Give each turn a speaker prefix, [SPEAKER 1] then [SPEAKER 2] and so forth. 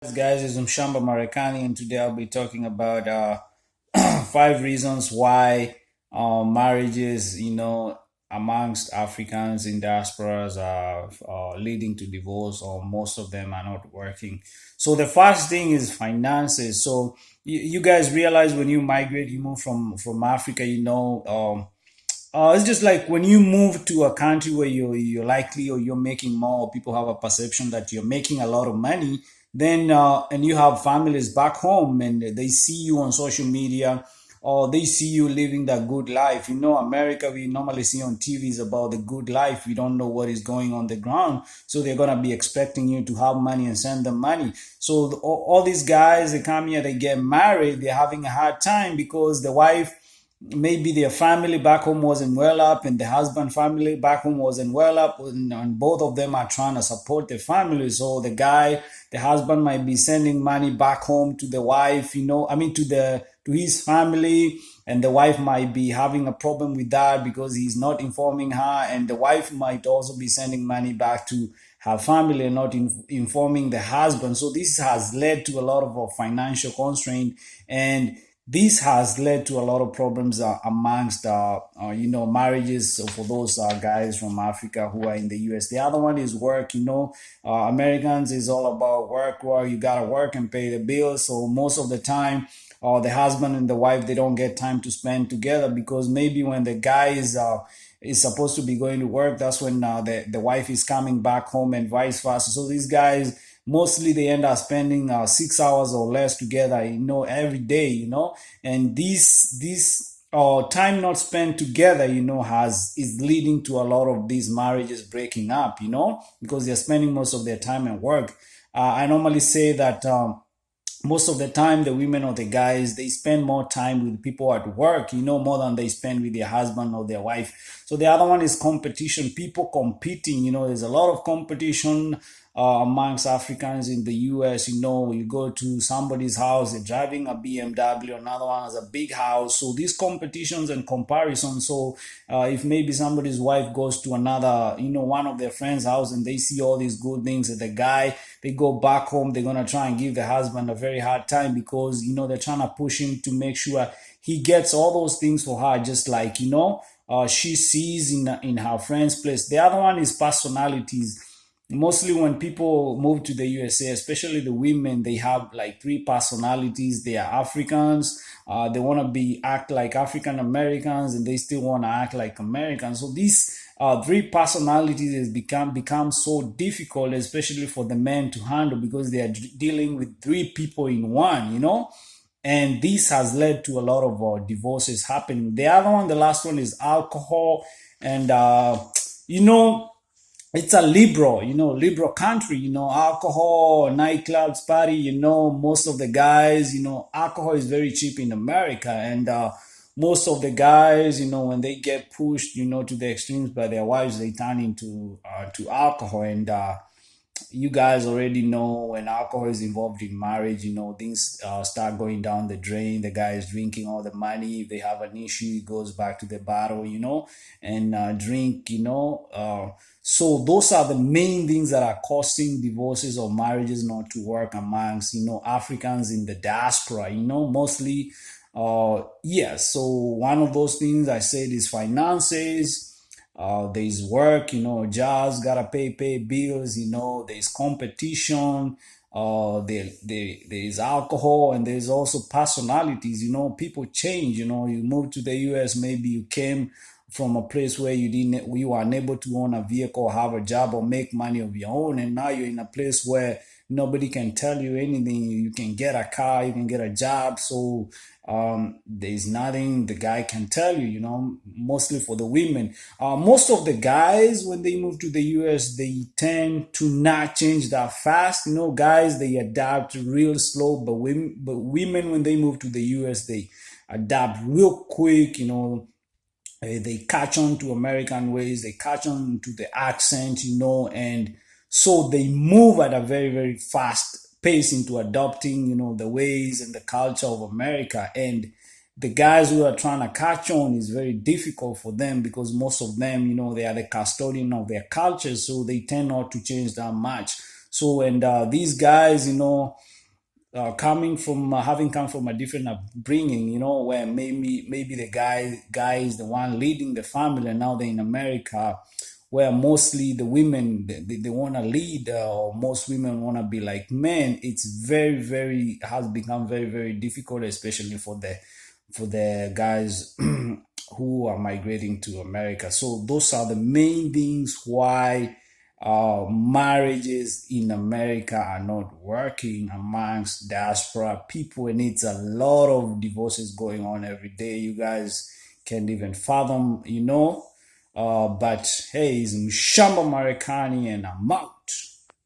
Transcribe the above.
[SPEAKER 1] Guys, it's Mshamba Marekani, and today I'll be talking about five reasons why marriages, amongst Africans in diasporas are leading to divorce, or most of them are not working. So the first thing is finances. So you guys realize when you migrate, you move from Africa, it's just like when you move to a country where you're likely or you're making more, people have a perception that you're making a lot of money. Then and you have families back home, and they see you on social media, or they see you living that good life. America, we normally see on TVs about the good life. We don't know what is going on the ground, so they're gonna be expecting you to have money and send them money. So all these guys, they come here, they get married, they're having a hard time because the wife, maybe their family back home wasn't well up, and the husband family back home wasn't well up, and both of them are trying to support their family. So the husband might be sending money back home to the wife, to his family, and the wife might be having a problem with that because he's not informing her, and the wife might also be sending money back to her family and not informing the husband. So this has led to a lot of financial constraint, and this has led to a lot of problems amongst marriages for those guys from Africa who are in the US. The other one is work. Americans is all about work. Well, you gotta work and pay the bills. So most of the time, the husband and the wife, they don't get time to spend together, because maybe when the guy is supposed to be going to work, that's when the wife is coming back home, and vice versa. So these guys, mostly they end up spending 6 hours or less together, every day, and this time not spent together, has is leading to a lot of these marriages breaking up, because they're spending most of their time at work. I normally say that most of the time, the women or the guys, they spend more time with people at work, more than they spend with their husband or their wife. So the other one is competition, people competing. There's a lot of competition amongst Africans in the US. You go to somebody's house, they're driving a BMW, another one has a big house. So these competitions and comparisons. So if maybe somebody's wife goes to another, one of their friends' house, and they see all these good things that the guy, they go back home, they're gonna try and give the husband a very hard time, because they're trying to push him to make sure he gets all those things for her, just like she sees in her friend's place. The other one is personalities. Mostly when people move to the USA, especially the women, they have like three personalities. They are Africans, they want to be act like African Americans, and they still want to act like Americans. So these three personalities has become so difficult, especially for the men to handle, because they are dealing with three people in one, and this has led to a lot of divorces happening. The other one, the last one, is alcohol, and you know it's a liberal country, alcohol, nightclubs, party, most of the guys, alcohol is very cheap in America. And most of the guys, when they get pushed, to the extremes by their wives, they turn into to alcohol. And you guys already know, when alcohol is involved in marriage, things start going down the drain. The guy is drinking all the money. If they have an issue, he goes back to the bottle, and drink, so those are the main things that are causing divorces or marriages not to work amongst, Africans in the diaspora, mostly. Yes. So one of those things I said is finances. There's work, jobs, gotta pay bills, there's competition, there's alcohol, and there's also personalities. People change. You move to the US, maybe you came from a place where you were unable to own a vehicle, have a job, or make money of your own, and now you're in a place where nobody can tell you anything. You can get a car, you can get a job. So there's nothing the guy can tell you, mostly for the women. Most of the guys, when they move to the US, they tend to not change that fast. Guys, they adapt real slow, but women, when they move to the US, they adapt real quick. They catch on to American ways, they catch on to the accent, and so they move at a very, very fast pace into adopting, the ways and the culture of America. And the guys who are trying to catch on is very difficult for them, because most of them, they are the custodian of their culture, so they tend not to change that much. So, and these guys, coming from having come from a different upbringing, where maybe the guy is the one leading the family, and now they're in America, where mostly the women they want to lead, or most women want to be like men. It's very has become very difficult, especially for the guys who are migrating to America. So those are the main things why marriages in America are not working amongst diaspora people, and it's a lot of divorces going on every day. You guys can't even fathom. But hey, it's Mshamba Marekani, and I'm out.